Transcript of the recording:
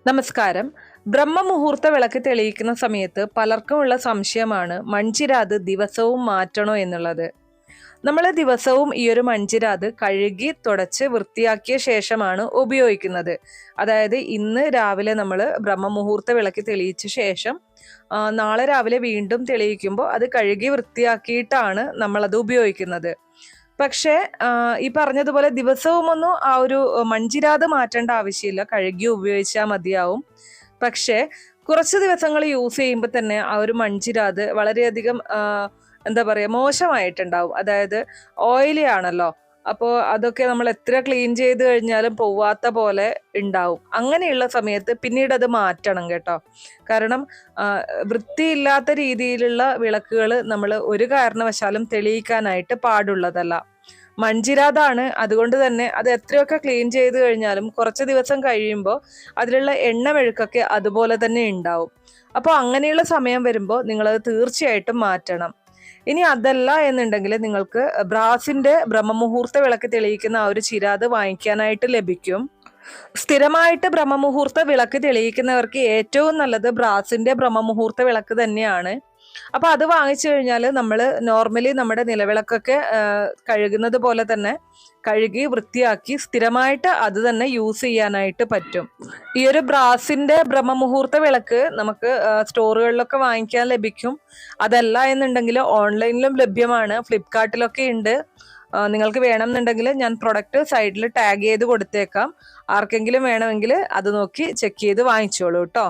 നമസ്കാരം. ബ്രഹ്മമുഹൂർത്ത വിളക്ക് തെളിയിക്കുന്ന സമയത്ത് പലർക്കുമുള്ള സംശയമാണ് മൺചിരാത് ദിവസവും മാറ്റണോ എന്നുള്ളത്. നമ്മൾ ദിവസവും ഈ ഒരു മൺചിരാത് കഴുകി തുടച്ച് വൃത്തിയാക്കിയ ശേഷമാണ് ഉപയോഗിക്കുന്നത്. അതായത് ഇന്ന് രാവിലെ നമ്മൾ ബ്രഹ്മമുഹൂർത്ത വിളക്ക് തെളിയിച്ച ശേഷം നാളെ രാവിലെ വീണ്ടും തെളിയിക്കുമ്പോൾ അത് കഴുകി വൃത്തിയാക്കിയിട്ടാണ് നമ്മളത് ഉപയോഗിക്കുന്നത്. പക്ഷേ ഈ പറഞ്ഞതുപോലെ ദിവസവും ഒന്നും ആ ഒരു മൺചിരാത് മാറ്റേണ്ട ആവശ്യമില്ല, കഴുകി ഉപയോഗിച്ചാൽ മതിയാവും. പക്ഷേ കുറച്ച് ദിവസങ്ങൾ യൂസ് ചെയ്യുമ്പോൾ തന്നെ ആ ഒരു മൺചിരാത് വളരെയധികം എന്താ പറയുക, മോശമായിട്ടുണ്ടാവും. അതായത് ഓയിലി ആണല്ലോ, അപ്പോൾ അതൊക്കെ നമ്മൾ എത്ര ക്ലീൻ ചെയ്ത് കഴിഞ്ഞാലും പോവാത്ത പോലെ ഉണ്ടാവും. അങ്ങനെയുള്ള സമയത്ത് പിന്നീട് അത് മാറ്റണം കേട്ടോ. കാരണം വൃത്തിയില്ലാത്ത രീതിയിലുള്ള വിളക്കുകൾ നമ്മൾ ഒരു കാരണവശാലും തെളിയിക്കാനായിട്ട് പാടുള്ളതല്ല. മൺചിരാതാണ്, അതുകൊണ്ട് തന്നെ അത് എത്രയൊക്കെ ക്ലീൻ ചെയ്ത് കഴിഞ്ഞാലും കുറച്ച് ദിവസം കഴിയുമ്പോൾ അതിലുള്ള എണ്ണമെഴുക്കൊക്കെ അതുപോലെ തന്നെ ഉണ്ടാവും. അപ്പോൾ അങ്ങനെയുള്ള സമയം വരുമ്പോൾ നിങ്ങളത് തീർച്ചയായിട്ടും മാറ്റണം. ഇനി അതല്ല എന്നുണ്ടെങ്കിൽ നിങ്ങൾക്ക് ബ്രാസിന്റെ ബ്രഹ്മമുഹൂർത്ത വിളക്ക് തെളിയിക്കുന്ന ആ ഒരു ചിരാത് വാങ്ങിക്കാനായിട്ട് ലഭിക്കും. സ്ഥിരമായിട്ട് ബ്രഹ്മമുഹൂർത്ത വിളക്ക് തെളിയിക്കുന്നവർക്ക് ഏറ്റവും നല്ലത് ബ്രാസിന്റെ ബ്രഹ്മമുഹൂർത്ത വിളക്ക് തന്നെയാണ്. അപ്പൊ അത് വാങ്ങിച്ചു കഴിഞ്ഞാൽ നമ്മൾ നോർമലി നമ്മുടെ നിലവിളക്കൊക്കെ കഴുകുന്നത് പോലെ തന്നെ കഴുകി വൃത്തിയാക്കി സ്ഥിരമായിട്ട് അത് തന്നെ യൂസ് ചെയ്യാനായിട്ട് പറ്റും. ഈ ഒരു ബ്രാസിന്റെ ബ്രഹ്മമുഹൂർത്ത വിളക്ക് നമുക്ക് സ്റ്റോറുകളിലൊക്കെ വാങ്ങിക്കാൻ ലഭിക്കും. അതല്ല എന്നുണ്ടെങ്കിൽ ഓൺലൈനിലും ലഭ്യമാണ്, ഫ്ലിപ്കാർട്ടിലൊക്കെ ഉണ്ട്. നിങ്ങൾക്ക് വേണമെന്നുണ്ടെങ്കിൽ ഞാൻ പ്രൊഡക്റ്റ് സൈഡിൽ ടാഗ് ചെയ്ത് കൊടുത്തേക്കാം. ആർക്കെങ്കിലും വേണമെങ്കിൽ അത് നോക്കി ചെക്ക് ചെയ്ത് വാങ്ങിച്ചോളൂ കേട്ടോ.